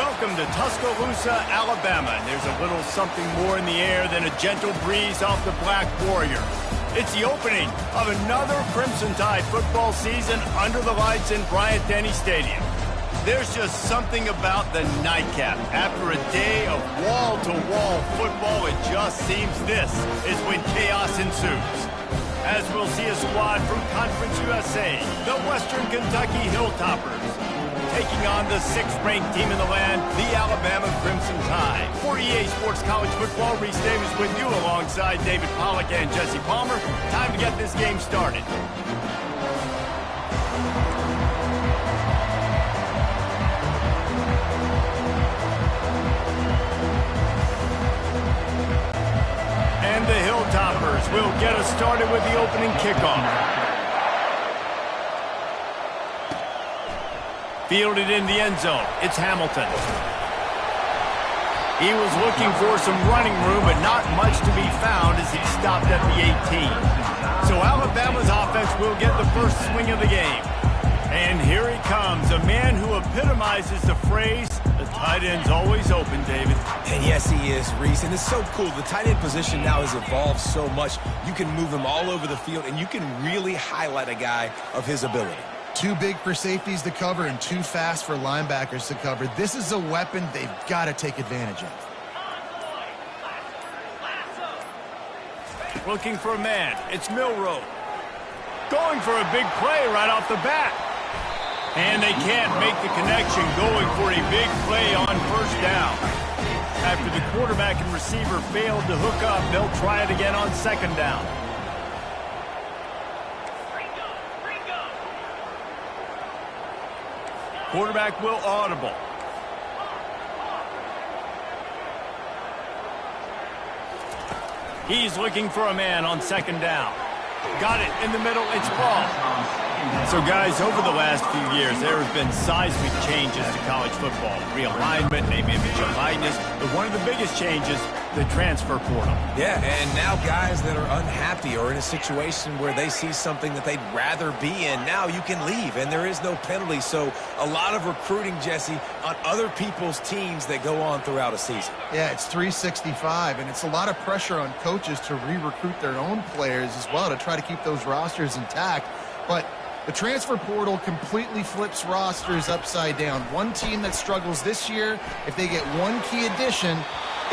Welcome to Tuscaloosa, Alabama. And there's a little something more in the air than a gentle breeze off the Black Warrior. It's the opening of another Crimson Tide football season under the lights in Bryant-Denny Stadium. There's just something about the nightcap. After a day of wall-to-wall football, it just seems this is when chaos ensues. As we'll see a squad from Conference USA, the Western Kentucky Hilltoppers, taking on the 6th-ranked team in the land, the Alabama Crimson Tide. For EA Sports College Football, Reese Davis with you alongside David Pollack and Jesse Palmer. Time to get this game started. And the Hilltoppers will get us started with the opening kickoff. Fielded in the end zone, it's Hamilton. He was looking for some running room, but not much to be found as he stopped at the 18. So Alabama's offense will get the first swing of the game. And here he comes, a man who epitomizes the phrase, the tight end's always open, David. And yes, he is, Reese. And it's so cool. The tight end position now has evolved so much. You can move him all over the field, and you can really highlight a guy of his ability. Too big for safeties to cover and too fast for linebackers to cover. This is a weapon they've got to take advantage of. Looking for a man. It's Milroe. Going for a big play right off the bat. And they can't make the connection, going for a big play on first down. After the quarterback and receiver failed to hook up, they'll try it again on second down. Quarterback will audible. He's looking for a man on second down. Got it in the middle. It's ball. So, guys, over the last few years, there have been seismic changes to college football. Realignment, maybe image of likeness. But one of the biggest changes, the transfer portal. Yeah, and now guys that are unhappy or in a situation where they see something that they'd rather be in, now you can leave, and there is no penalty. So a lot of recruiting, Jesse, on other people's teams that go on throughout a season. Yeah, it's 365, and it's a lot of pressure on coaches to re-recruit their own players as well to try to keep those rosters intact. But the transfer portal completely flips rosters upside down. One team that struggles this year, if they get one key addition,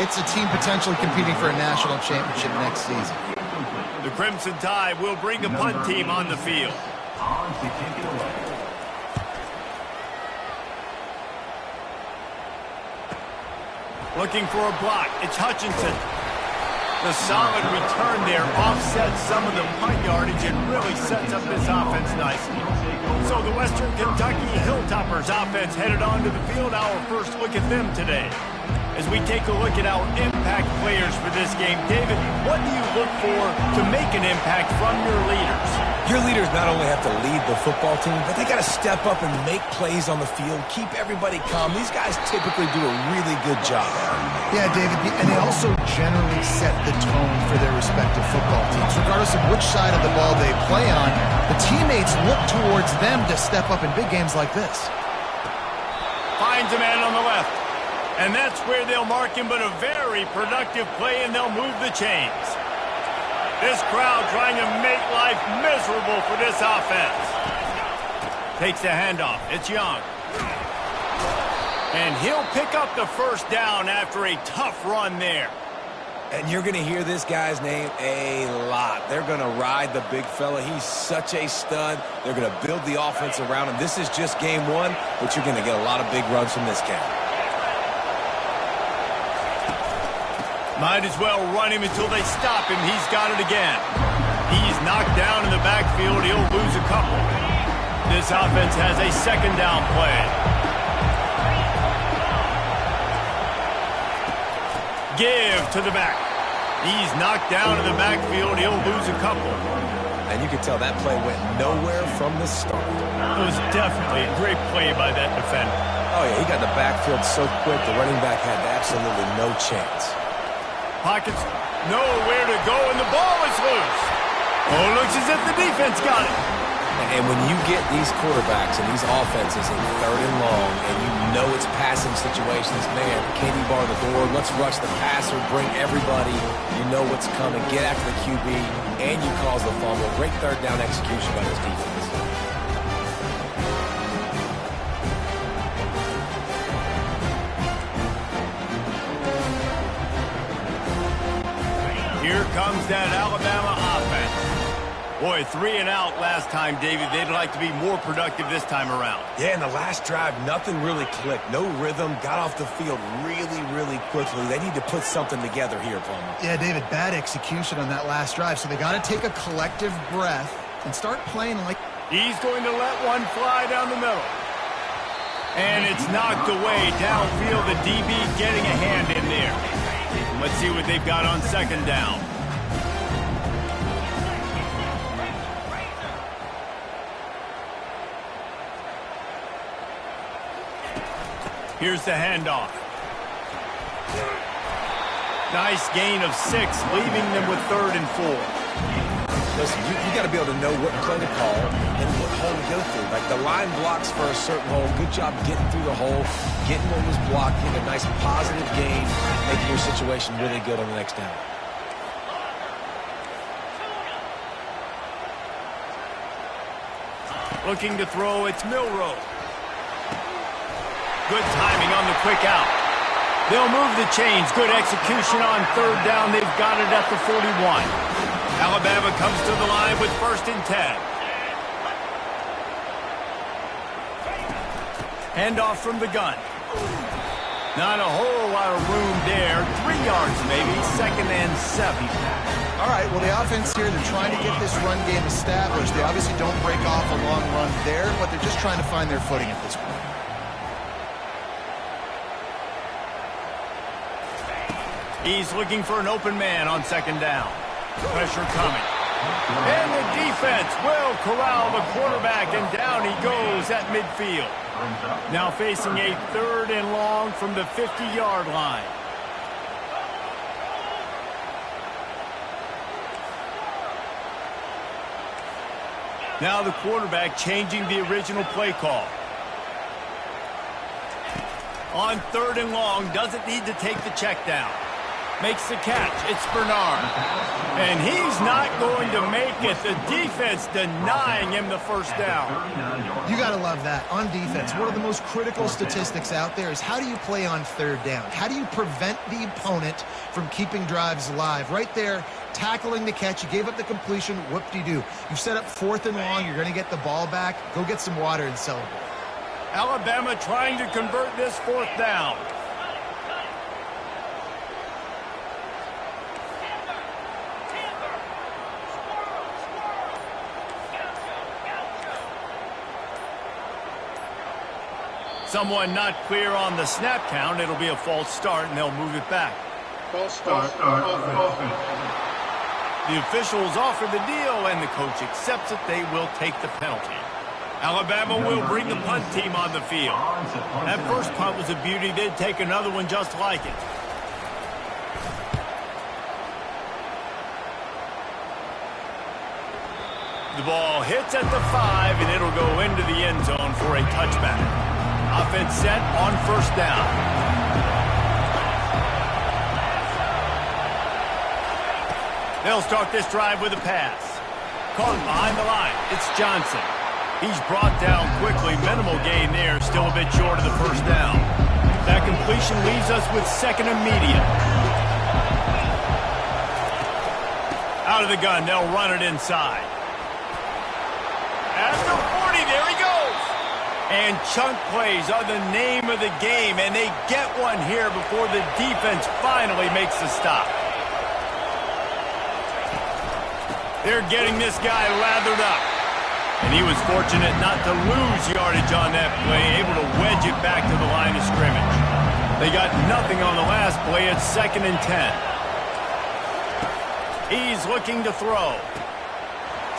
it's a team potentially competing for a national championship next season. The Crimson Tide will bring a punt team on the field. Looking for a block. It's Hutchinson. The solid return there offsets some of the punt yardage and really sets up this offense nicely. So the Western Kentucky Hilltoppers offense headed onto the field. Our first look at them today. As we take a look at our impact players for this game, David, what do you look for to make an impact from your leaders? Your leaders not only have to lead the football team, but they got to step up and make plays on the field, keep everybody calm. These guys typically do a really good job. Yeah, David, and they also generally set the tone for their respective football teams. Regardless of which side of the ball they play on, the teammates look towards them to step up in big games like this. Finds a man on the left. And that's where they'll mark him, but a very productive play, and they'll move the chains. This crowd trying to make life miserable for this offense. Takes the handoff. It's Young. And he'll pick up the first down after a tough run there. And you're going to hear this guy's name a lot. They're going to ride the big fella. He's such a stud. They're going to build the offense around him. This is just game one, but you're going to get a lot of big runs from this guy. Might as well run him until they stop him. He's got it again. He's knocked down in the backfield. He'll lose a couple. This offense has a second down play. Give to the back. He's knocked down in the backfield. He'll lose a couple. And you can tell that play went nowhere from the start. It was definitely a great play by that defender. Oh, yeah, he got in the backfield so quick, the running back had absolutely no chance. Pockets nowhere to go, and the ball is loose. Oh, looks as if the defense got it. And when you get these quarterbacks and these offenses in 3rd and long, and you know it's passing situations, man, can he bar the door? Let's rush the passer, bring everybody. You know what's coming. Get after the QB, and you cause the fumble. Great 3rd down execution by this defense. Here comes that Alabama offense. Boy, 3 and out last time, David. They'd like to be more productive this time around. Yeah, in the last drive, nothing really clicked. No rhythm. Got off the field really, really quickly. They need to put something together here, Palmer. Yeah, David, bad execution on that last drive. So they got to take a collective breath and start playing like... He's going to let one fly down the middle. And it's knocked away downfield. The DB getting a hand in there. Let's see what they've got on 2nd down. Here's the handoff. Nice gain of 6, leaving them with 3rd and 4. Listen, you got to be able to know what play to call and what hole to go through. Like the line blocks for a certain hole. Good job getting through the hole, getting what was blocked, getting a nice positive gain, making your situation really good on the next down. Looking to throw, it's Milroe. Good timing on the quick out. They'll move the chains. Good execution on 3rd down. They've got it at the 41. Alabama comes to the line with 1st and 10. Handoff from the gun. Not a whole lot of room there. 3 yards maybe. 2nd and 7. All right, well, the offense here, they're trying to get this run game established. They obviously don't break off a long run there, but they're just trying to find their footing at this point. He's looking for an open man on 2nd down. Pressure coming. And the defense will corral the quarterback, and down he goes at midfield. Now facing a 3rd and long from the 50-yard line. Now the quarterback changing the original play call. On 3rd and long, doesn't need to take the check down. Makes the catch. It's Bernard. And he's not going to make it. The defense denying him the 1st down. You got to love that. On defense, one of the most critical statistics out there is how do you play on 3rd down? How do you prevent the opponent from keeping drives alive? Right there, tackling the catch. You gave up the completion. Whoop-de-doo. You set up 4th and long. You're going to get the ball back. Go get some water and celebrate. Alabama trying to convert this 4th down. Someone not clear on the snap count. It'll be a false start, and they'll move it back. False start. The officials offer the deal, and the coach accepts it. They will take the penalty. Alabama will bring the punt team on the field. That first punt was a beauty. They'd take another one just like it. The ball hits at the 5, and it'll go into the end zone for a touchback. Offense set on 1st down. They'll start this drive with a pass. Caught behind the line. It's Johnson. He's brought down quickly. Minimal gain there. Still a bit short of the 1st down. That completion leaves us with 2nd and medium. Out of the gun. They'll run it inside. At the 40, there he goes. And chunk plays are the name of the game, and they get one here before the defense finally makes the stop. They're getting this guy lathered up. And he was fortunate not to lose yardage on that play, able to wedge it back to the line of scrimmage. They got nothing on the last play. It's 2nd and 10. He's looking to throw.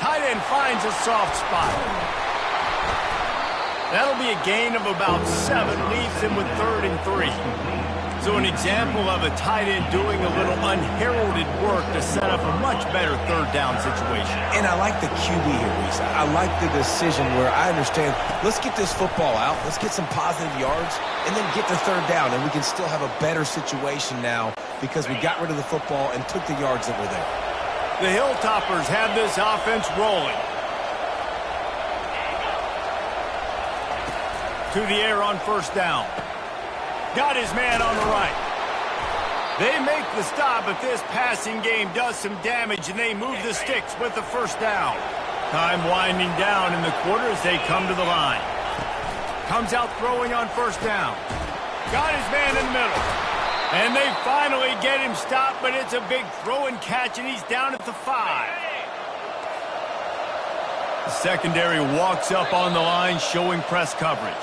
Tight end finds a soft spot. That'll be a gain of about 7. Leaves him with 3rd and 3. So an example of a tight end doing a little unheralded work to set up a much better third down situation. And I like the QB here, Reese. I like the decision where I understand, let's get this football out, let's get some positive yards, and then get to third down, and we can still have a better situation now because we got rid of the football and took the yards that were there. The Hilltoppers have this offense rolling. To the air on first down. Got his man on the right. They make the stop, but this passing game does some damage, and they move the sticks with the first down. Time winding down in the quarter as they come to the line. Comes out throwing on first down. Got his man in the middle. And they finally get him stopped, but it's a big throw and catch, and he's down at the 5. The secondary walks up on the line, showing press coverage.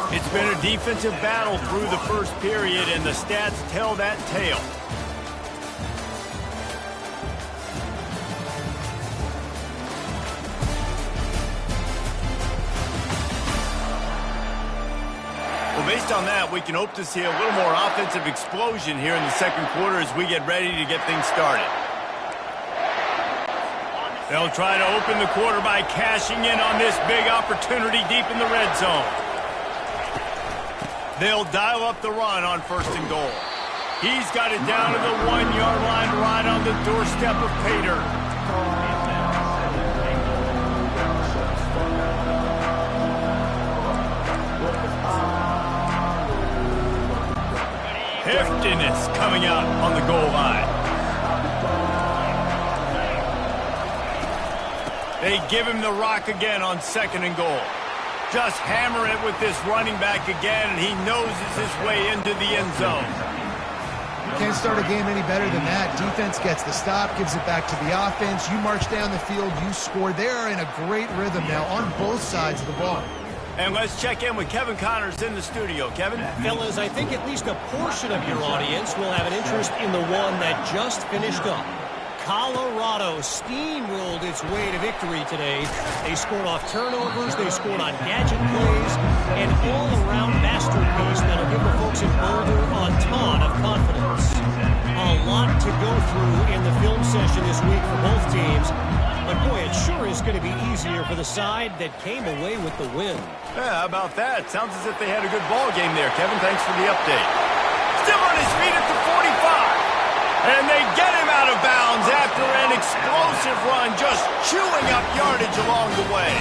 It's been a defensive battle through the first period, and the stats tell that tale. Well, based on that, we can hope to see a little more offensive explosion here in the second quarter as we get ready to get things started. They'll try to open the quarter by cashing in on this big opportunity deep in the red zone. They'll dial up the run on first and goal. He's got it down to the 1-yard line right on the doorstep of pay dirt. Heftiness coming out on the goal line. They give him the rock again on second and goal. Just hammer it with this running back again, and he noses his way into the end zone. You can't start a game any better than that. Defense gets the stop, gives it back to the offense. You march down the field, you score. They are in a great rhythm now on both sides of the ball. And let's check in with Kevin Connors in the studio. Kevin? Fellas, I think at least a portion of your audience will have an interest in the one that just finished up. Colorado steamrolled its way to victory today. They scored off turnovers, they scored on gadget plays, an all-around masterpiece that'll give the folks in Boulder a ton of confidence. A lot to go through in the film session this week for both teams, but boy, it sure is going to be easier for the side that came away with the win. Yeah, how about that? Sounds as if they had a good ball game there, Kevin. Thanks for the update. Still on his feet at the 45. And they get him out of bounds after an explosive run, just chewing up yardage along the way.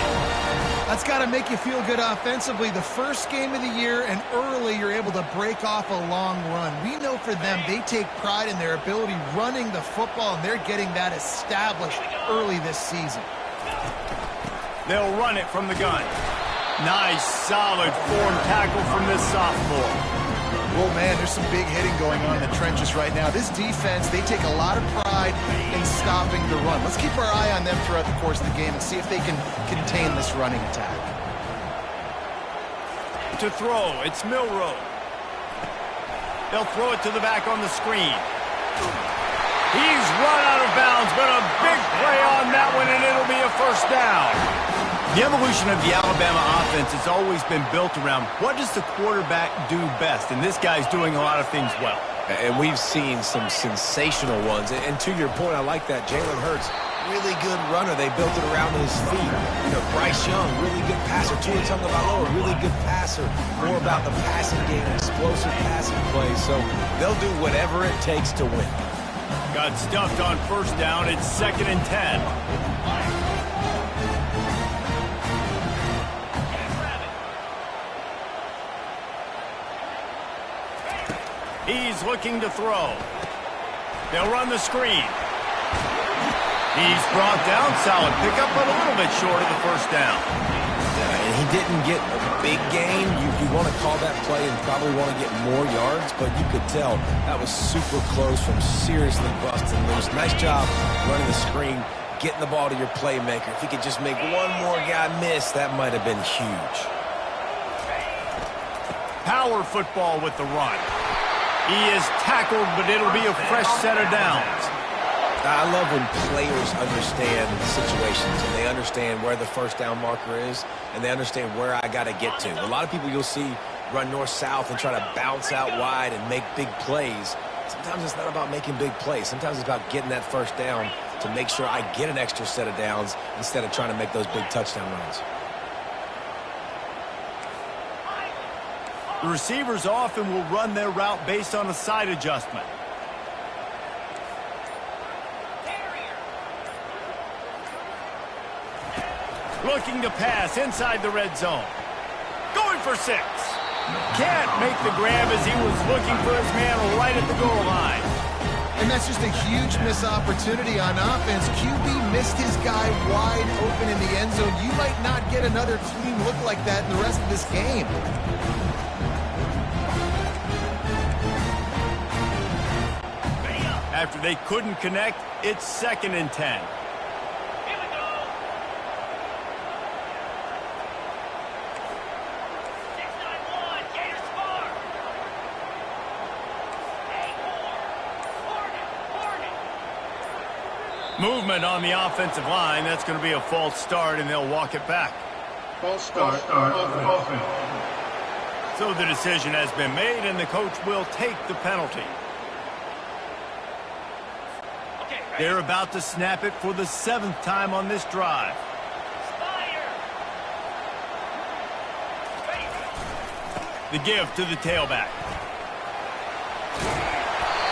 That's got to make you feel good offensively. The first game of the year, and early you're able to break off a long run. We know for them, they take pride in their ability running the football, and they're getting that established early this season. They'll run it from the gun. Nice, solid form tackle from this sophomore. Well, man, there's some big hitting going on in the trenches right now. This defense, they take a lot of pride in stopping the run. Let's keep our eye on them throughout the course of the game and see if they can contain this running attack. To throw, it's Milroe. They'll throw it to the back on the screen. He's run out of bounds, but a big play on that one, and it'll be a first down. The evolution of the Alabama offense has always been built around what does the quarterback do best, and this guy's doing a lot of things well. And we've seen some sensational ones. And to your point, I like that. Jalen Hurts, really good runner. They built it around his feet. You know, Bryce Young, really good passer. Tua Tagovailoa, really good passer. More about the passing game, explosive passing plays. So they'll do whatever it takes to win. Got stuffed on first down. It's 2nd and 10. He's looking to throw. They'll run the screen. He's brought down. Solid pickup, but a little bit short of the first down. And he didn't get a big gain. You want to call that play and probably want to get more yards, but you could tell that was super close from seriously busting loose. Nice job running the screen, getting the ball to your playmaker. If he could just make one more guy miss, that might have been huge. Power football with the run. He is tackled, but it'll be a fresh set of downs. I love when players understand the situations and they understand where the first down marker is and they understand where I got to get to. A lot of people you'll see run north-south and try to bounce out wide and make big plays. Sometimes it's not about making big plays. Sometimes it's about getting that first down to make sure I get an extra set of downs instead of trying to make those big touchdown runs. The receivers often will run their route based on a side adjustment. Looking to pass inside the red zone. Going for 6. Can't make the grab as he was looking for his man right at the goal line. And that's just a huge missed opportunity on offense. QB missed his guy wide open in the end zone. You might not get another clean look like that in the rest of this game. After they couldn't connect, it's 2nd and 10. Movement on the offensive line. That's going to be a false start, and they'll walk it back. False start of the offense. So the decision has been made, and the coach will take the penalty. They're about to snap it for the 7th time on this drive. The give to the tailback.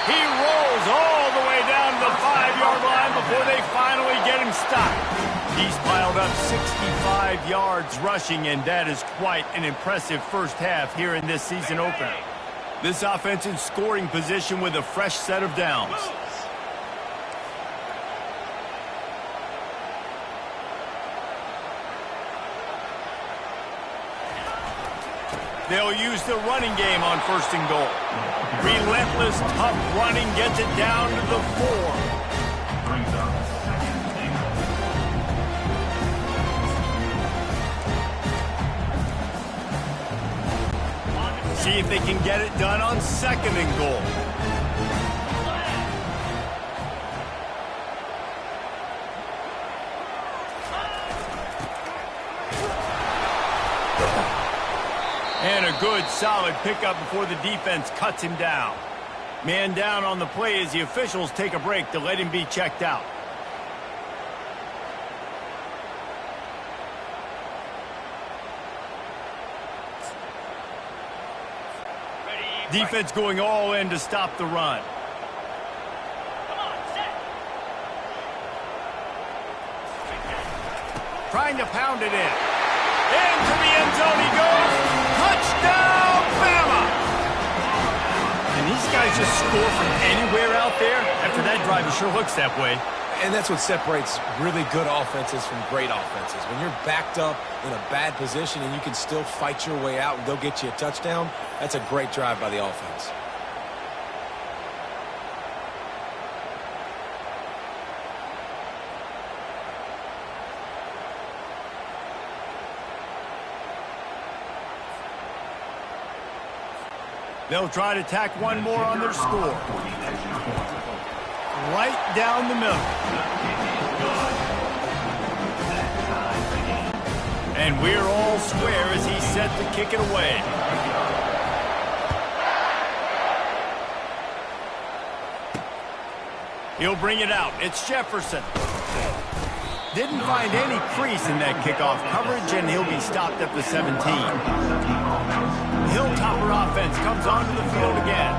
He rolls all the way down to the 5-yard line before they finally get him stopped. He's piled up 65 yards rushing, and that is quite an impressive first half here in this season opener. This offense in scoring position with a fresh set of downs. They'll use the running game on 1st and goal. Relentless, tough running gets it down to the 4. See if they can get it done on 2nd and goal. And a good, solid pickup before the defense cuts him down. Man down on the play as the officials take a break to let him be checked out. Defense going all in to stop the run. Trying to pound it in. Into the end zone he goes. Touchdown, Bama! And these guys just score from anywhere out there. After that drive, it sure looks that way. And that's what separates really good offenses from great offenses. When you're backed up in a bad position and you can still fight your way out and go get you a touchdown, that's a great drive by the offense. They'll try to tack one more on their score. Right down the middle. And we're all square as he's set to kick it away. He'll bring it out. It's Jefferson. Didn't find any crease in that kickoff coverage, and he'll be stopped at the 17. Hilltopper offense comes onto the field again.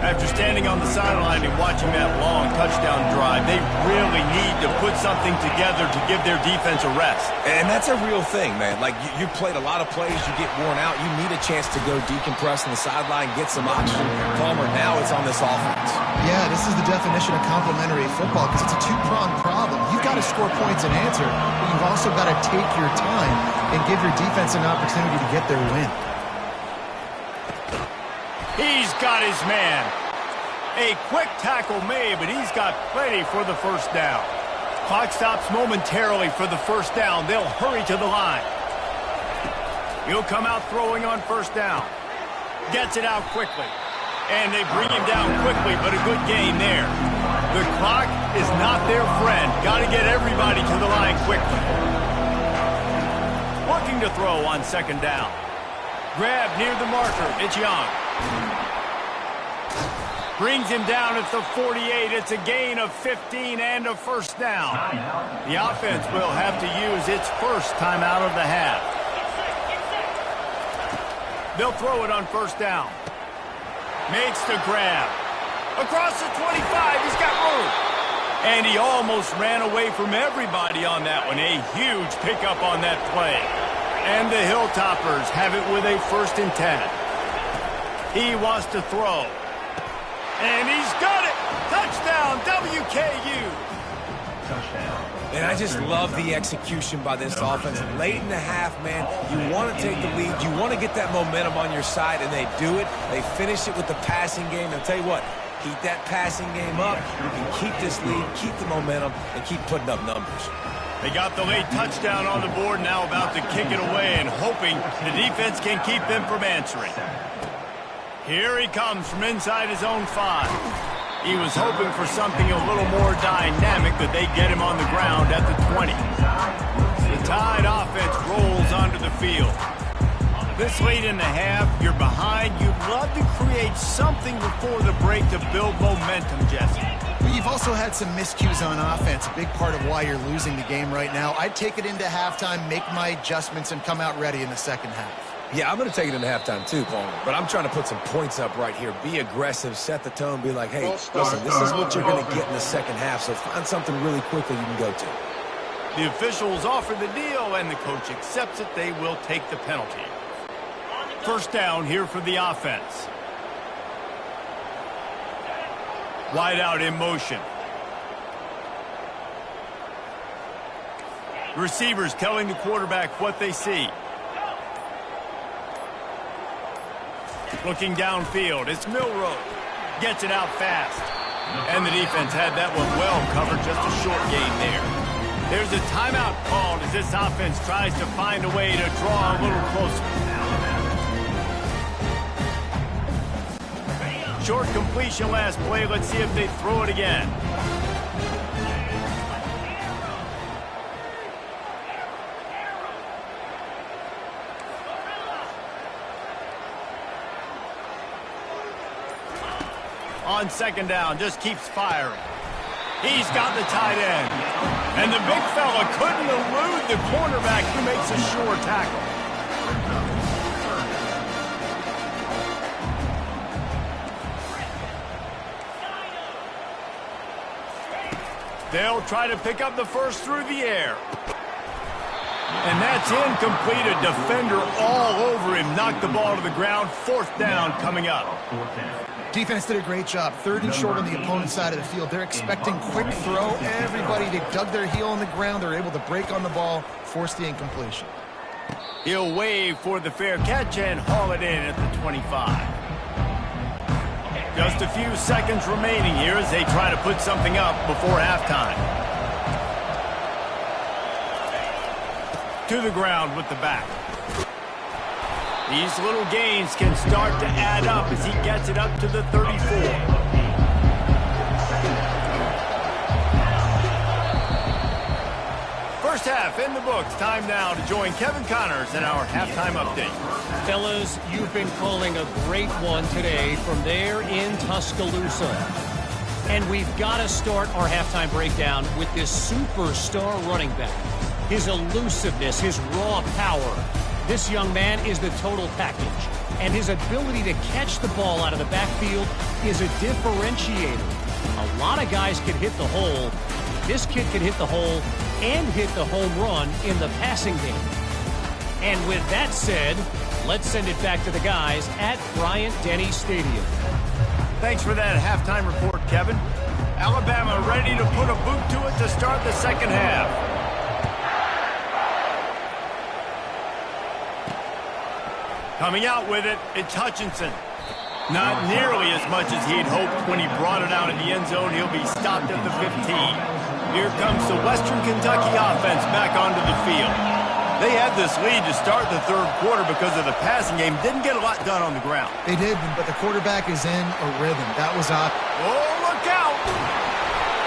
After standing on the sideline and watching that long touchdown drive, they really need to put something together to give their defense a rest. And that's a real thing, man. Like, you played a lot of plays, you get worn out, you need a chance to go decompress on the sideline, get some oxygen. Palmer, now it's on this offense. Yeah, this is the definition of complementary football because it's a two-pronged problem. You've got to score points and answer, but you've also got to take your time and give your defense an opportunity to get their win. He's got his man. A quick tackle made, but he's got plenty for the first down. Clock stops momentarily for the first down. They'll hurry to the line. He'll come out throwing on 1st down. Gets it out quickly. And they bring him down quickly, but a good gain there. The clock is not their friend. Got to get everybody to the line quickly. Looking to throw on 2nd down. Grab near the marker. It's Young. Brings him down at the 48. It's a gain of 15 and a first down. The offense will have to use its first timeout of the half. They'll throw it on first down. Makes the grab. Across the 25. He's got room. And he almost ran away from everybody on that one. A huge pickup on that play. And the Hilltoppers have it with a 1st and 10. He wants to throw. And he's got it! Touchdown, WKU! And I just love the execution by this offense. Late in the half, man, you want to take the lead. You want to get that momentum on your side, and they do it. They finish it with the passing game. I'll tell you what, keep that passing game up. You can keep this lead, keep the momentum, and keep putting up numbers. They got the late touchdown on the board, now about to kick it away and hoping the defense can keep them from answering. Here he comes from inside his own 5. He was hoping for something a little more dynamic, but they get him on the ground at the 20. The Tide offense rolls onto the field. This late in the half, you're behind. You'd love to create something before the break to build momentum, Jesse. You've also had some miscues on offense, a big part of why you're losing the game right now. I'd take it into halftime, make my adjustments, and come out ready in the second half. Yeah, I'm going to take it into halftime too, Paul. But I'm trying to put some points up right here. Be aggressive, set the tone, be like, hey, listen, this is what you're going to get in the second half, so find something really quickly you can go to. The officials offer the deal, and the coach accepts it. They will take the penalty. First down here for the offense. Wide out in motion. Receivers telling the quarterback what they see. Looking downfield, it's Milroe. Gets it out fast. And the defense had that one well covered, just a short gain there. There's a timeout called as this offense tries to find a way to draw a little closer. Short completion last play. Let's see if they throw it again. On second down, just keeps firing. He's got the tight end. And the big fella couldn't elude the cornerback who makes a sure tackle. They'll try to pick up the first through the air. And that's incomplete. A defender all over him. Knocked the ball to the ground. 4th down coming up. Defense did a great job. 3rd and short on the opponent's side of the field. They're expecting quick throw. Everybody, they dug their heel on the ground. They're able to break on the ball, force the incompletion. He'll wave for the fair catch and haul it in at the 25. Just a few seconds remaining here as they try to put something up before halftime. To the ground with the back. These little gains can start to add up as he gets it up to the 34. First half in the books. Time now to join Kevin Connors in our halftime update. Fellas, you've been calling a great one today from there in Tuscaloosa. And we've got to start our halftime breakdown with this superstar running back. His elusiveness, his raw power. This young man is the total package, and his ability to catch the ball out of the backfield is a differentiator. A lot of guys can hit the hole. This kid can hit the hole and hit the home run in the passing game. And with that said, let's send it back to the guys at Bryant-Denny Stadium. Thanks for that halftime report, Kevin. Alabama ready to put a boot to it to start the second half. Coming out with it, it's Hutchinson. Not nearly as much as he'd hoped when he brought it out in the end zone. He'll be stopped at the 15. Here comes the Western Kentucky offense back onto the field. They had this lead to start the third quarter because of the passing game. Didn't get a lot done on the ground. They did, but the quarterback is in a rhythm. That was up. Oh, look out!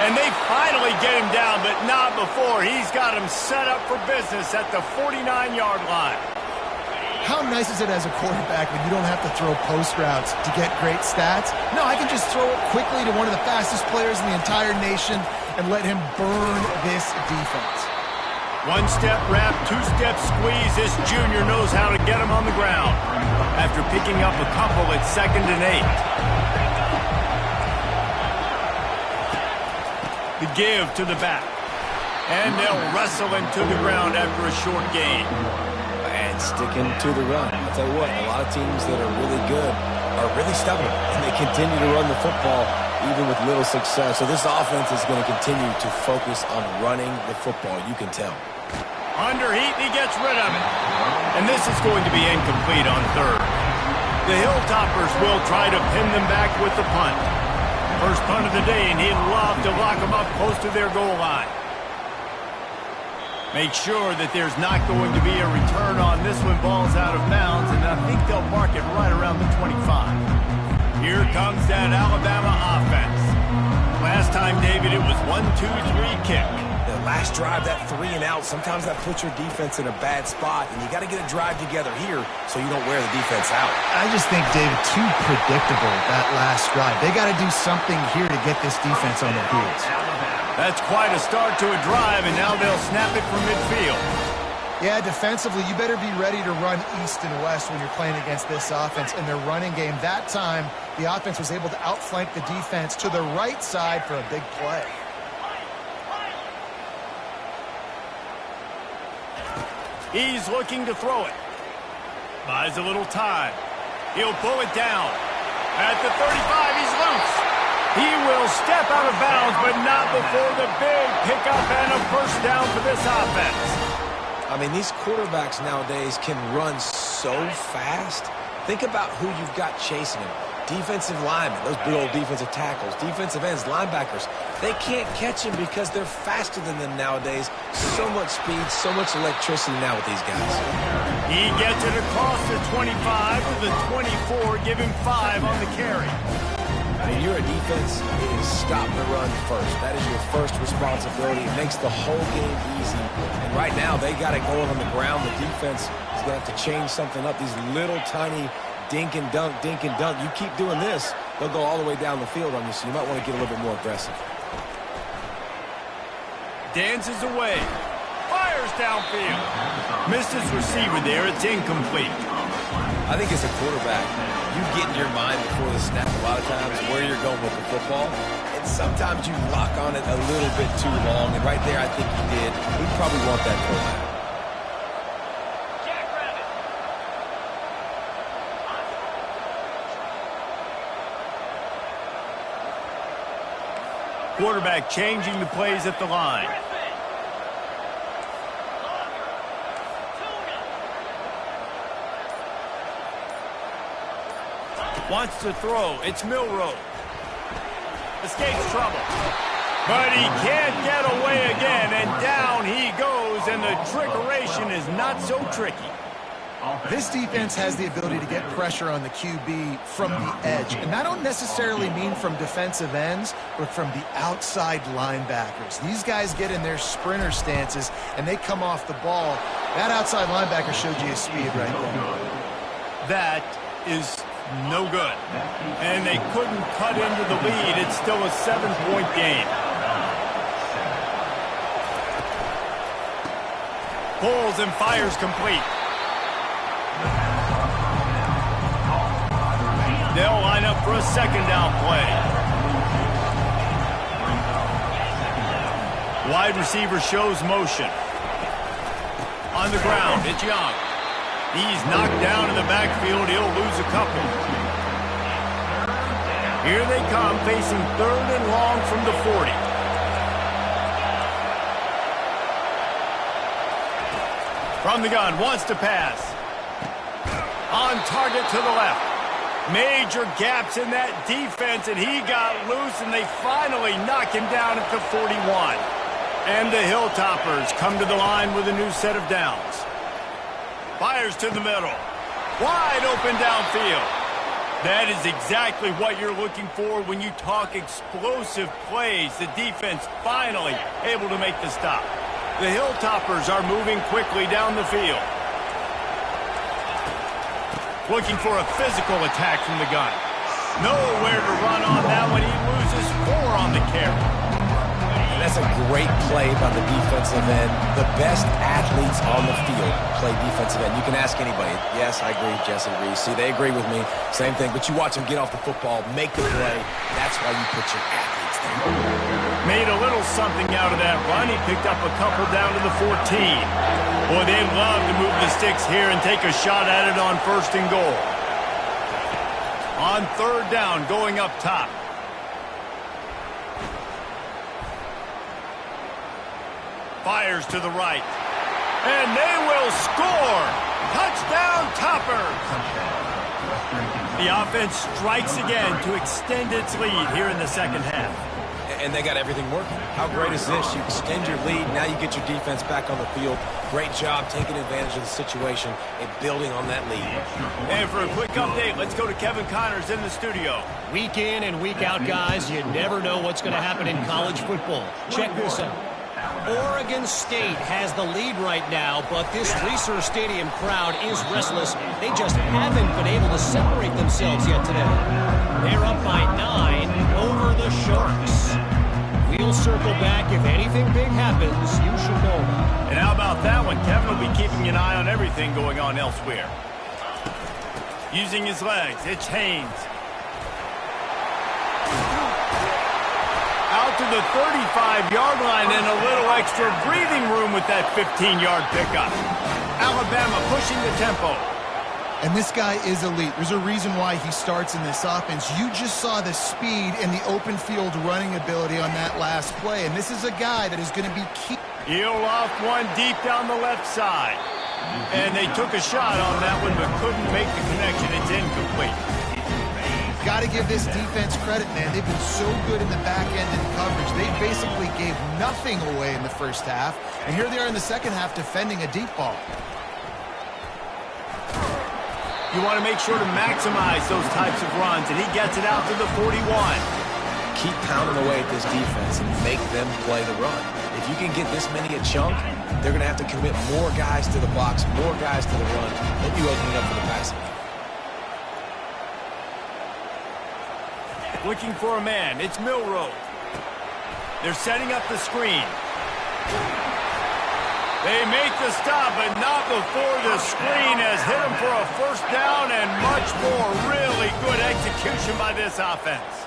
And they finally get him down, but not before. He's got him set up for business at the 49-yard line. how nice is it as a quarterback when you don't have to throw post routes to get great stats? No, I can just throw it quickly to one of the fastest players in the entire nation and let him burn this defense. One-step wrap, two-step squeeze. This junior knows how to get him on the ground. After picking up a couple at 2nd and 8. The give to the back. And they'll wrestle him to the ground after a short gain. And sticking to the run. I'll tell you what, a lot of teams that are really good are really stubborn, and they continue to run the football even with little success. So this offense is going to continue to focus on running the football, you can tell. Under heat, he gets rid of it. And this is going to be incomplete on 3rd. The Hilltoppers will try to pin them back with the punt. First punt of the day, and he'd love to lock them up close to their goal line. Make sure that there's not going to be a return on this when ball's out of bounds, and I think they'll mark it right around the 25. Here comes that Alabama offense. Last time, David, it was 1-2-3 kick. The last drive, that 3 and out, sometimes that puts your defense in a bad spot, and you got to get a drive together here so you don't wear the defense out. I just think, David, too predictable, that last drive. They got to do something here to get this defense on their heels. That's quite a start to a drive, and now they'll snap it from midfield. Yeah, defensively, you better be ready to run east and west when you're playing against this offense in their running game. That time, the offense was able to outflank the defense to the right side for a big play. He's looking to throw it. Buys a little time. He'll pull it down. At the 35, he's loose. He will step out of bounds, but not before the big pickup and a first down for this offense. I mean, these quarterbacks nowadays can run so fast. Think about who you've got chasing him. Defensive linemen, those big old defensive tackles, defensive ends, linebackers. They can't catch him because they're faster than them nowadays. So much speed, so much electricity now with these guys. He gets it across the 25 to the 24, give him 5 on the carry. When you're a defense, it is stop the run first. That is your first responsibility. It makes the whole game easy. And right now, they got it going on the ground. The defense is going to have to change something up. These little tiny dink and dunk, dink and dunk. You keep doing this, they'll go all the way down the field on you, so you might want to get a little bit more aggressive. Dances away. Fires downfield. Missed his receiver there. It's incomplete. I think as a quarterback, you get in your mind before the snap a lot of times where you're going with the football, and sometimes you lock on it a little bit too long, and right there I think he did. We probably want that quarterback. Quarterback changing the plays at the line. Wants to throw. It's Milroe. Escapes trouble. But he can't get away again, and down he goes, and the trickeration is not so tricky. This defense has the ability to get pressure on the QB from the edge. And I don't necessarily mean from defensive ends, but from the outside linebackers. These guys get in their sprinter stances, and they come off the ball. That outside linebacker showed you his speed right there. That is no good. And they couldn't cut into the lead. It's still a 7-point game. Pulls and fires complete. They'll line up for a second down play. Wide receiver shows motion. On the ground, it's Young. He's knocked down in the backfield. He'll lose a couple. Here they come, facing 3rd and long from the 40. From the gun, wants to pass. On target to the left. Major gaps in that defense, and he got loose, and they finally knock him down at the 41. And the Hilltoppers come to the line with a new set of downs. Fires to the middle. Wide open downfield. That is exactly what you're looking for when you talk explosive plays. The defense finally able to make the stop. The Hilltoppers are moving quickly down the field. Looking for a physical attack from the gun. Nowhere to run on that one. He loses 4 on the carry. And that's a great play by the defensive end. The best athletes on the field play defensive end. You can ask anybody. Yes, I agree, Jesse Reese. See, they agree with me. Same thing. But you watch them get off the football, make the play. That's why you put your athletes there. Made a little something out of that run. He picked up a couple down to the 14. Boy, they love to move the sticks here and take a shot at it on 1st and goal. On 3rd down, going up top. Fires to the right. And they will score! Touchdown, Toppers! The offense strikes again to extend its lead here in the 2nd half. And they got everything working. How great is this? You extend your lead, now you get your defense back on the field. Great job taking advantage of the situation and building on that lead. And for a quick update, let's go to Kevin Connors in the studio. Week in and week out, guys, you never know what's going to happen in college football. Check this out. Oregon State has the lead right now, but this Reser Stadium crowd is restless. They just haven't been able to separate themselves yet today. They're up by 9 over the Sharks. We'll circle back. If anything big happens, you should know about. And how about that one? Kevin will be keeping an eye on everything going on elsewhere. Using his legs, it's Haynes. Out to the 35-yard line and a little extra breathing room with that 15-yard pickup. Alabama pushing the tempo. And this guy is elite. There's a reason why he starts in this offense. You just saw the speed and the open field running ability on that last play. And this is a guy that is going to be key. He'll off one deep down the left side. And they took a shot on that one but couldn't make the connection. It's incomplete. Got to give this defense credit, man. They've been so good in the back end and coverage. They basically gave nothing away in the 1st half. And here they are in the 2nd half defending a deep ball. You want to make sure to maximize those types of runs, and he gets it out to the 41. Keep pounding away at this defense and make them play the run. If you can get this many a chunk, they're going to have to commit more guys to the box, more guys to the run, then you open it up for the passing game. Looking for a man. It's Milroe. They're setting up the screen. They make the stop, but not before the screen has hit them for a 1st down and much more. Really good execution by this offense.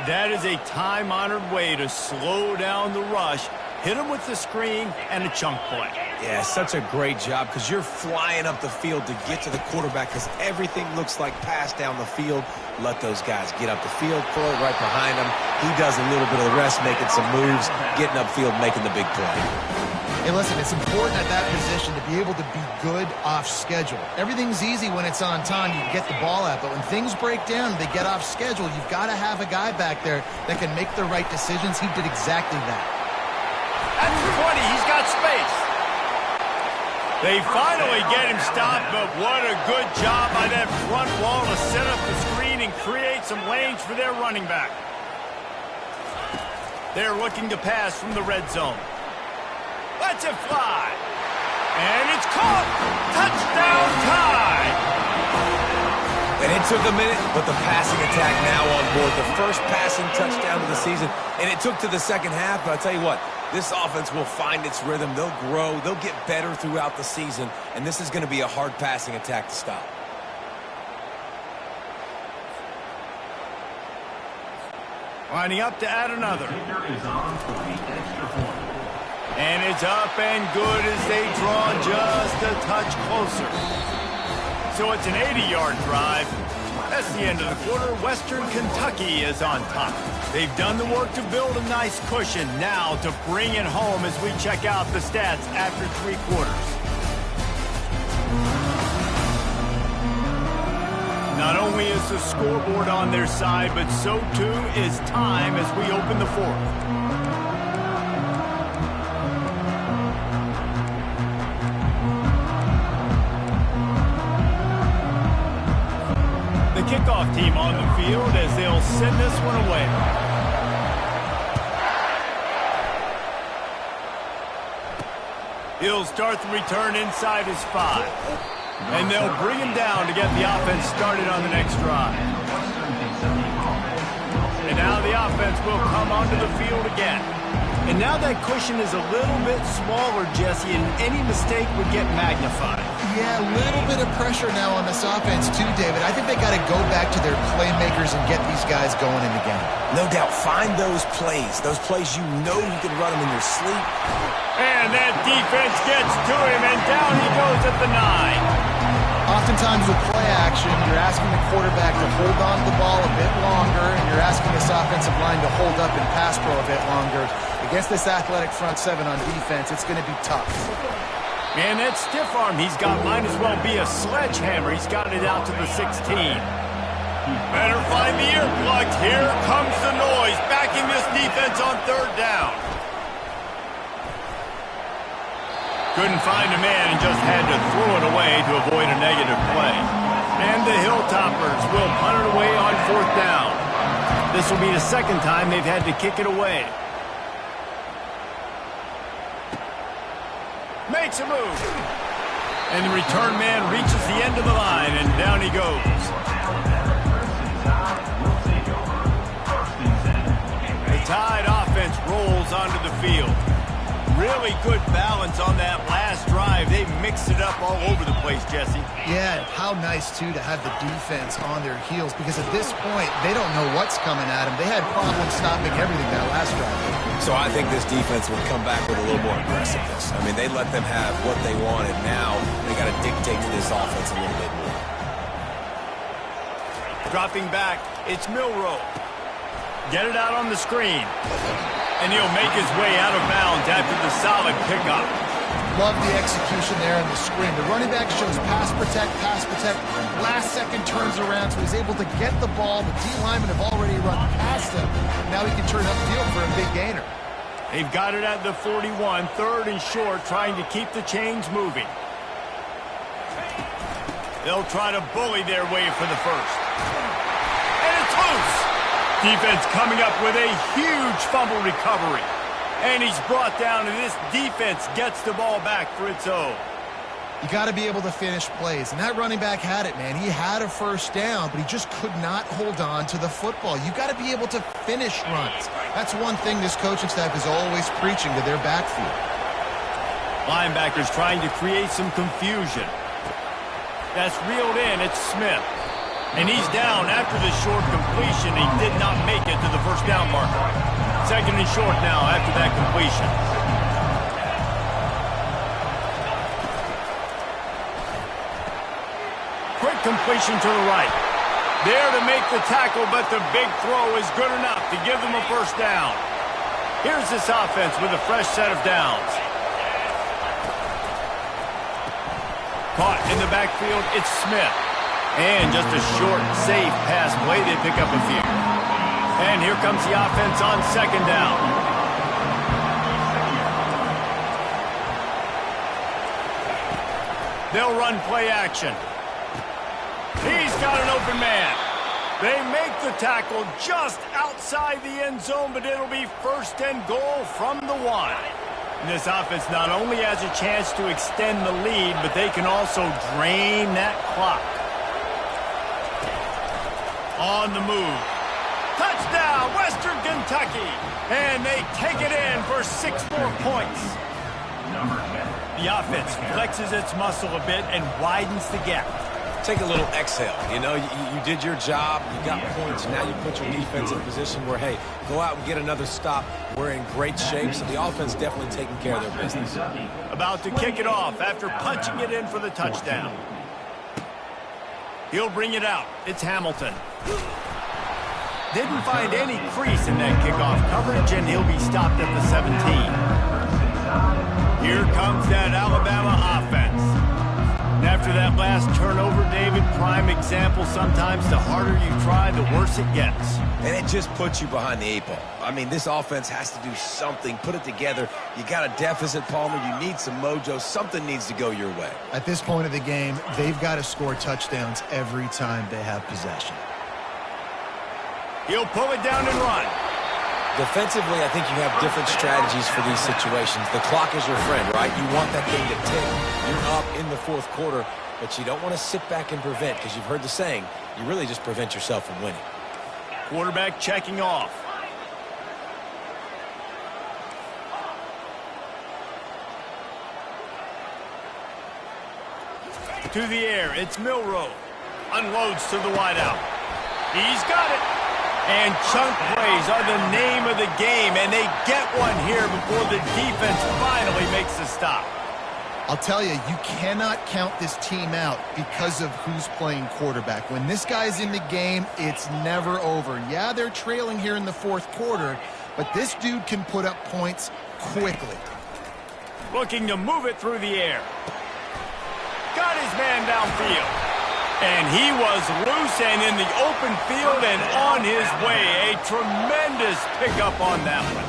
That is a time-honored way to slow down the rush, hit them with the screen, and a chunk play. Yeah, such a great job because you're flying up the field to get to the quarterback because everything looks like pass down the field. Let those guys get up the field, throw it right behind him. He does a little bit of the rest, making some moves, getting upfield, making the big play. Hey, listen, it's important at that position to be able to be good off schedule. Everything's easy when it's on time. You can get the ball out, but when things break down, they get off schedule. You've got to have a guy back there that can make the right decisions. He did exactly that. At the 20, he's got space. They finally get him stopped, but what a good job by that front wall to set up the screen and create some lanes for their running back. They're looking to pass from the red zone. Let's it fly. And it's caught. Touchdown tie. And it took a minute, but the passing attack now on board. The first passing touchdown of the season. And it took to the 2nd half, but I'll tell you what, this offense will find its rhythm. They'll grow. They'll get better throughout the season. And this is going to be a hard passing attack to stop. Lining up to add another. And it's up and good as they draw just a touch closer. So it's an 80-yard drive. That's the end of the quarter. Western Kentucky is on top. They've done the work to build a nice cushion. Now to bring it home as we check out the stats after 3 quarters. Not only is the scoreboard on their side, but so too is time as we open the 4th. Kickoff team on the field as they'll send this one away. He'll start the return inside his 5. And they'll bring him down to get the offense started on the next drive. And now the offense will come onto the field again. And now that cushion is a little bit smaller, Jesse, and any mistake would get magnified. Yeah, a little bit of pressure now on this offense too, David. I think they got to go back to their playmakers and get these guys going in the game. No doubt. Find those plays you know you can run them in your sleep. And that defense gets to him, and down he goes at the 9. Oftentimes with play action, you're asking the quarterback to hold on to the ball a bit longer, and you're asking this offensive line to hold up and pass pro a bit longer. Against this athletic front seven on defense, it's going to be tough. Man, that stiff arm he's got might as well be a sledgehammer. He's got it out to the 16. Better find the earplugs. Here comes the noise, backing this defense on 3rd down. Couldn't find a man and just had to throw it away to avoid a negative play. And the Hilltoppers will punt it away on 4th down. This will be the 2nd time they've had to kick it away. Makes a move. And the return man reaches the end of the line, and down he goes. The Tide offense rolls onto the field. Really good balance on that last drive. They mixed it up all over the place, Jesse. Yeah, how nice, too, to have the defense on their heels, because at this point, they don't know what's coming at them. They had problems stopping everything that last drive. So I think this defense would come back with a little more aggressiveness. I mean, they let them have what they wanted. Now they got to dictate to this offense a little bit more. Dropping back, it's Milroe. Get it out on the screen. And he'll make his way out of bounds after the solid pickup. Love the execution there on the screen. The running back shows pass protect. Last second turns around, so he's able to get the ball. The D linemen have already run past him. Now he can turn upfield for a big gainer. They've got it at the 41, 3rd and short, trying to keep the chains moving. They'll try to bully their way for the 1st. And it's loose. Defense coming up with a huge fumble recovery. And he's brought down, and this defense gets the ball back for its own. You got to be able to finish plays, and that running back had it, man. He had a 1st down, but he just could not hold on to the football. You got to be able to finish runs. That's one thing this coaching staff is always preaching to their backfield. Linebackers trying to create some confusion. That's reeled in. It's Smith. And he's down after the short completion. He did not make it to the 1st down marker. 2nd and short now after that completion. Quick completion to the right. There to make the tackle, but the big throw is good enough to give them a 1st down. Here's this offense with a fresh set of downs. Caught in the backfield, it's Smith. And just a short, safe pass play. They pick up a few. And here comes the offense on 2nd down. They'll run play action. He's got an open man. They make the tackle just outside the end zone, but it'll be 1st and goal from the 1. And this offense not only has a chance to extend the lead, but they can also drain that clock. On the move. Touchdown, Western Kentucky. And they take it in for 6 more points. The offense flexes its muscle a bit and widens the gap. Take a little exhale. You know, you did your job. You got points. Now you put your defense in a position where, hey, go out and get another stop. We're in great shape, so the offense definitely taking care of their business. About to kick it off after punching it in for the touchdown. He'll bring it out. It's Hamilton. Didn't find any crease in that kickoff coverage, and he'll be stopped at the 17. Here comes that Alabama offense. And after that last turnover, David, prime example, sometimes the harder you try, the worse it gets. And it just puts you behind the 8 ball. I mean, this offense has to do something, put it together. You got a deficit, Palmer. You need some mojo. Something needs to go your way. At this point of the game, they've got to score touchdowns every time they have possession. He'll pull it down and run. Defensively, I think you have different strategies for these situations. The clock is your friend, right? You want that thing to tick. You're up in the 4th quarter. but you don't want to sit back and prevent, because you've heard the saying, you really just prevent yourself from winning. Quarterback checking off. To the air, it's Milroe. Unloads to the wideout. He's got it. And chunk plays are the name of the game, and they get one here before the defense finally makes the stop. I'll tell you, you cannot count this team out because of who's playing quarterback. When this guy's in the game, it's never over. Yeah, they're trailing here in the fourth quarter, but this dude can put up points quickly. Looking to move it through the air. Got his man downfield. And he was loose and in the open field and on his way. A tremendous pickup on that one.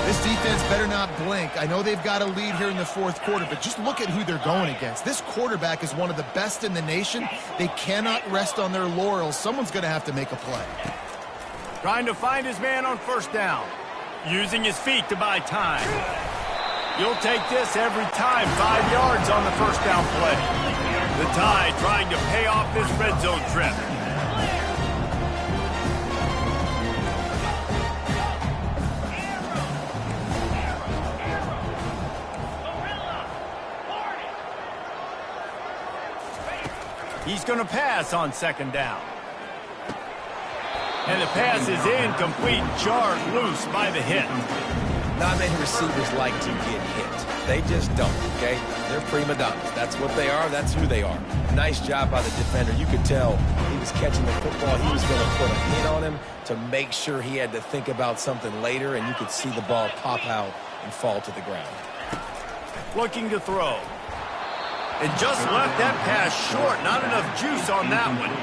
This defense better not blink. I know they've got a lead here in the fourth quarter, but just look at who they're going against. This quarterback is one of the best in the nation. They cannot rest on their laurels. Someone's going to have to make a play. Trying to find his man on first down. Using his feet to buy time. You'll take this every time. 5 yards on the first down play. The Tide trying to pay off this red zone trip. He's going to pass on second down. And the pass is incomplete, jarred loose by the hit. Not many receivers like to get hit. They just don't, okay? They're prima donnas. That's what they are. That's who they are. Nice job by the defender. You could tell he was catching the football. He was going to put a hit on him to make sure he had to think about something later, and you could see the ball pop out and fall to the ground. Looking to throw. And just left that pass short. Not enough juice on that one.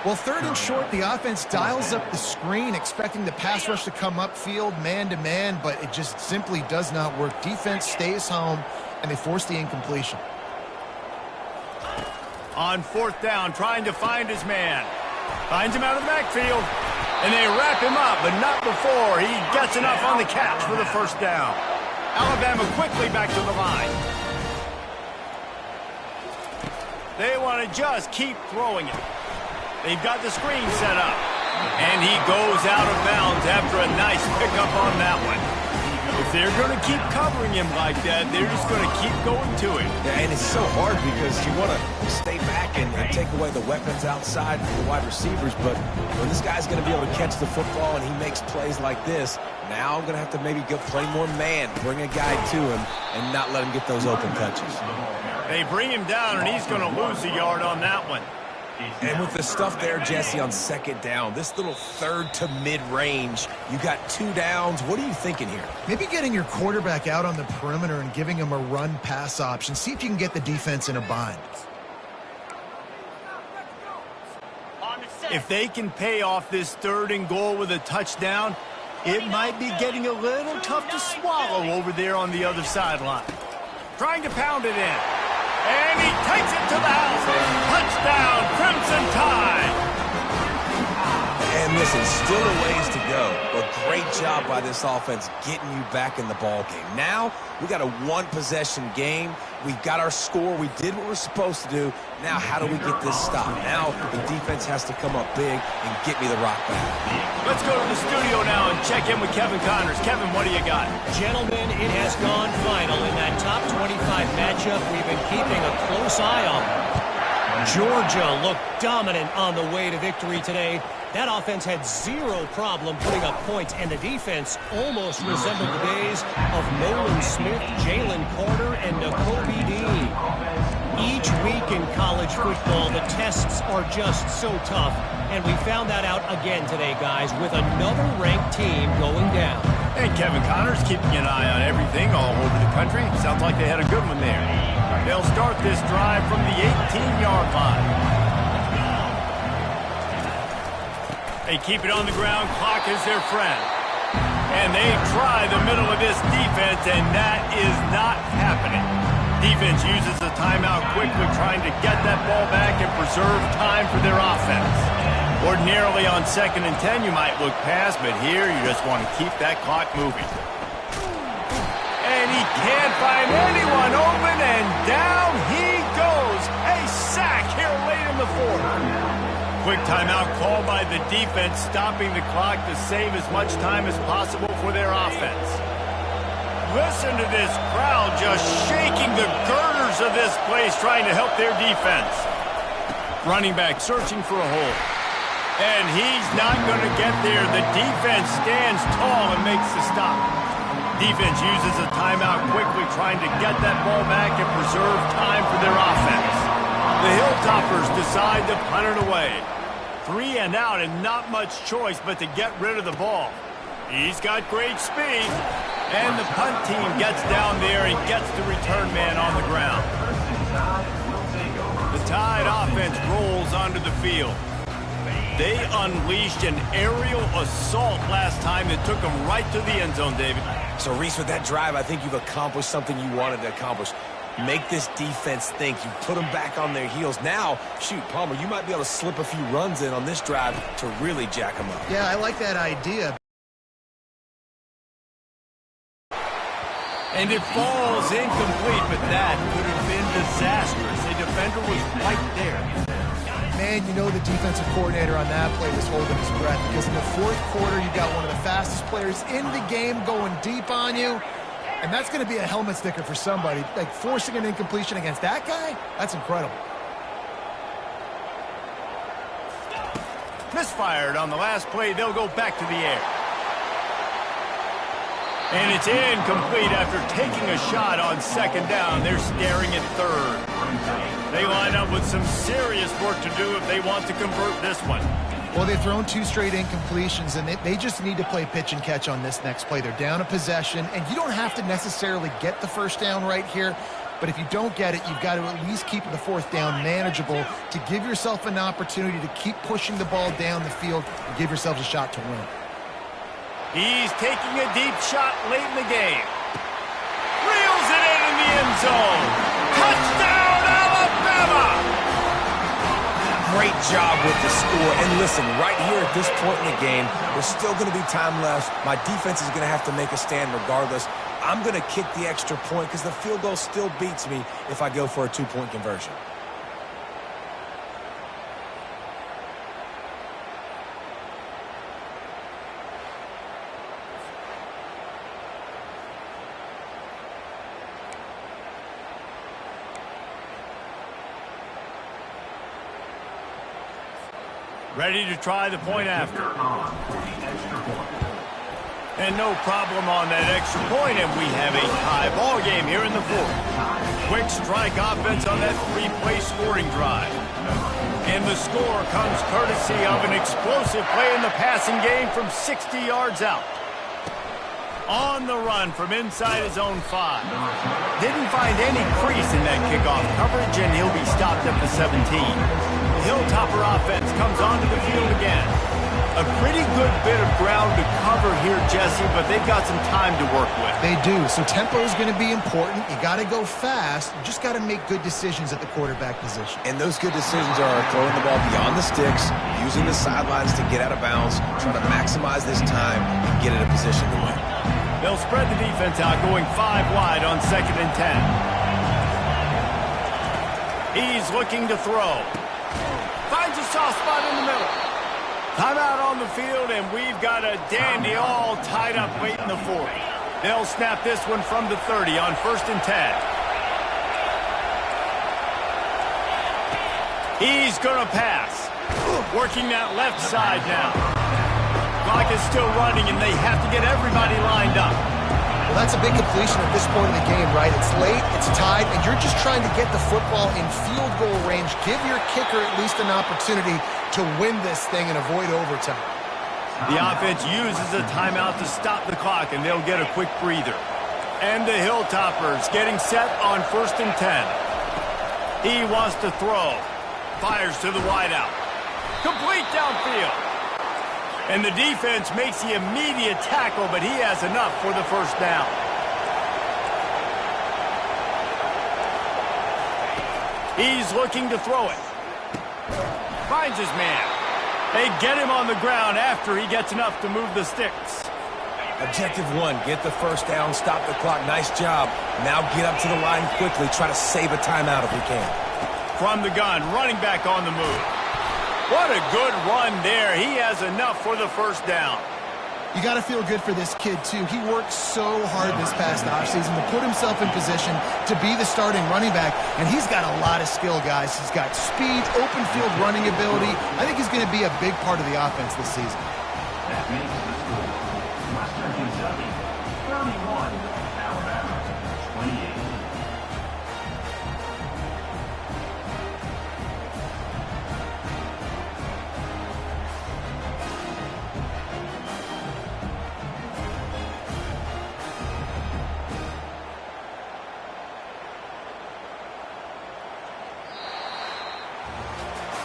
Well, third and short, the offense dials up the screen, expecting the pass rush to come upfield, man-to-man, but it just simply does not work. Defense stays home, and they force the incompletion. On fourth down, trying to find his man. Finds him out of the backfield, and they wrap him up, but not before he gets enough on the catch for the first down. Alabama quickly back to the line. They want to just keep throwing it. They've got the screen set up. And he goes out of bounds after a nice pickup on that one. If they're going to keep covering him like that, they're just going to keep going to it. Yeah, and it's so hard because you want to stay back and take away the weapons outside for the wide receivers. But when this guy's going to be able to catch the football and he makes plays like this, now I'm going to have to maybe go play more man, bring a guy to him, and not let him get those open touches. They bring him down, and he's going to lose a yard on that one. And with the stuff there, Jesse, on second down, this little third to mid-range, you got 2 downs. What are you thinking here? Maybe getting your quarterback out on the perimeter and giving him a run-pass option. See if you can get the defense in a bind. If they can pay off this third and goal with a touchdown, it might be getting a little tough to swallow over there on the other sideline. Trying to pound it in. And he takes it to the house. Touchdown, Crimson Tide. And listen, still a ways to go, but great job by this offense getting you back in the ball game. Now, we got a one-possession game. We got our score. We did what we're supposed to do. Now, how do we get this stop? Now, the defense has to come up big and get me the rock back. Let's go to the studio now and check in with Kevin Connors. Kevin, what do you got? Gentlemen, it has gone final in that top 25 matchup. We've been keeping a close eye on. Georgia looked dominant on the way to victory today. That offense had zero problem putting up points, and the defense almost resembled the days of Nolan Smith, Jalen Carter, and Nakobe Dean. Each week in college football, the tests are just so tough, and we found that out again today, guys, with another ranked team going down. And Kevin Connors keeping an eye on everything all over the country. Sounds like they had a good one there. They'll start this drive from the 18-yard line. They keep it on the ground. Clock is their friend. And they try the middle of this defense, and that is not happening. Defense uses a timeout quickly, trying to get that ball back and preserve time for their offense. Ordinarily on 2nd and 10, you might look past, but here you just want to keep that clock moving. And he can't find anyone open, and down he goes. A Timeout called by the defense, stopping the clock to save as much time as possible for their offense. Listen to this crowd just shaking the girders of this place, trying to help their defense. Running back searching for a hole. And he's not going to get there. The defense stands tall and makes the stop. Defense uses a timeout quickly, trying to get that ball back and preserve time for their offense. The Hilltoppers decide to punt it away. 3 and out, and not much choice but to get rid of the ball. He's got great speed. And the punt team gets down there and gets the return man on the ground. The Tide offense rolls onto the field. They unleashed an aerial assault last time that took them right to the end zone, David. So, Reese, with that drive, I think you've accomplished something you wanted to accomplish. Make this defense think. You put them back on their heels. Now, shoot, Palmer, you might be able to slip a few runs in on this drive to really jack them up. Yeah, I like that idea. And it falls incomplete, but that could have been disastrous. A defender was right there. Man, you know the defensive coordinator on that play was holding his breath, because in the fourth quarter, you got one of the fastest players in the game going deep on you, and that's going to be a helmet sticker for somebody. Like, forcing an incompletion against that guy, that's incredible. Misfired on the last play. They'll go back to the air. And it's incomplete after taking a shot on second down. They're staring at third. They line up with some serious work to do if they want to convert this one. Well, they've thrown 2 straight incompletions, and they just need to play pitch and catch on this next play. They're down a possession, and you don't have to necessarily get the first down right here, but if you don't get it, you've got to at least keep the fourth down manageable to give yourself an opportunity to keep pushing the ball down the field and give yourselves a shot to win. He's taking a deep shot late in the game. Reels it in the end zone. Touchdown, Alabama! Great job with the score. And listen, right here at this point in the game, there's still going to be time left. My defense is going to have to make a stand regardless. I'm going to kick the extra point because the field goal still beats me if I go for a 2-point conversion. Ready to try the point after. And no problem on that extra point, and we have a tie ball game here in the fourth. Quick strike offense on that 3-play scoring drive. And the score comes courtesy of an explosive play in the passing game from 60 yards out. On the run from inside his own 5. Didn't find any crease in that kickoff coverage, and he'll be stopped at the 17. The Hilltopper offense comes onto the field again. A pretty good bit of ground to cover here, Jesse, but they've got some time to work with. They do, so tempo is going to be important. You got to go fast. You just got to make good decisions at the quarterback position. And those good decisions are throwing the ball beyond the sticks, using the sidelines to get out of bounds, trying to maximize this time and get in a position to win. They'll spread the defense out, going 5 wide on 2nd and 10. He's looking to throw. Finds a soft spot in the middle. Timeout on the field, and we've got a dandy all tied up late in the fourth. They'll snap this one from the 30 on 1st and 10. He's going to pass. Working that left side now. Clock is still running, and they have to get everybody lined up. Well, that's a big completion at this point in the game, right? It's late, it's tied, and you're just trying to get the football in field goal range. Give your kicker at least an opportunity to win this thing and avoid overtime. The offense uses a timeout to stop the clock, and they'll get a quick breather. And the Hilltoppers getting set on 1st and 10. He wants to throw. Fires to the wideout. Complete downfield. And the defense makes the immediate tackle, but he has enough for the first down. He's looking to throw it. Finds his man. They get him on the ground after he gets enough to move the sticks. Objective 1, get the first down, stop the clock. Nice job. Now get up to the line quickly. Try to save a timeout if we can. From the gun, running back on the move. What a good run there. He has enough for the first down. You got to feel good for this kid, too. He worked so hard this past offseason to put himself in position to be the starting running back, and he's got a lot of skill, guys. He's got speed, open field running ability. I think he's going to be a big part of the offense this season. That makes the score Western Kentucky 31, Alabama 28.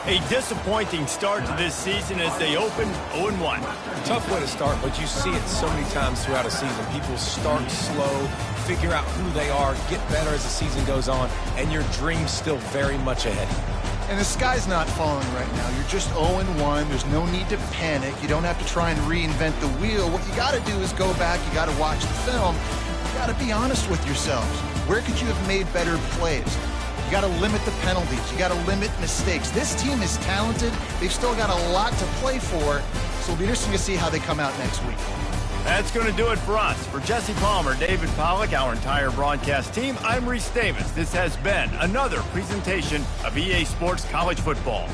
A disappointing start to this season as they opened 0-1. Tough way to start, but you see it so many times throughout a season. People start slow, figure out who they are, get better as the season goes on, and your dream's still very much ahead. And the sky's not falling right now. You're just 0-1. There's no need to panic. You don't have to try and reinvent the wheel. What you got to do is go back. You got to watch the film. You got to be honest with yourselves. Where could you have made better plays? You got to limit the penalties. You got to limit mistakes. This team is talented. They've still got a lot to play for, so it'll be interesting to see how they come out next week. That's going to do it for us. For Jesse Palmer, David Pollack, our entire broadcast team, I'm Reese Davis. This has been another presentation of EA Sports College Football.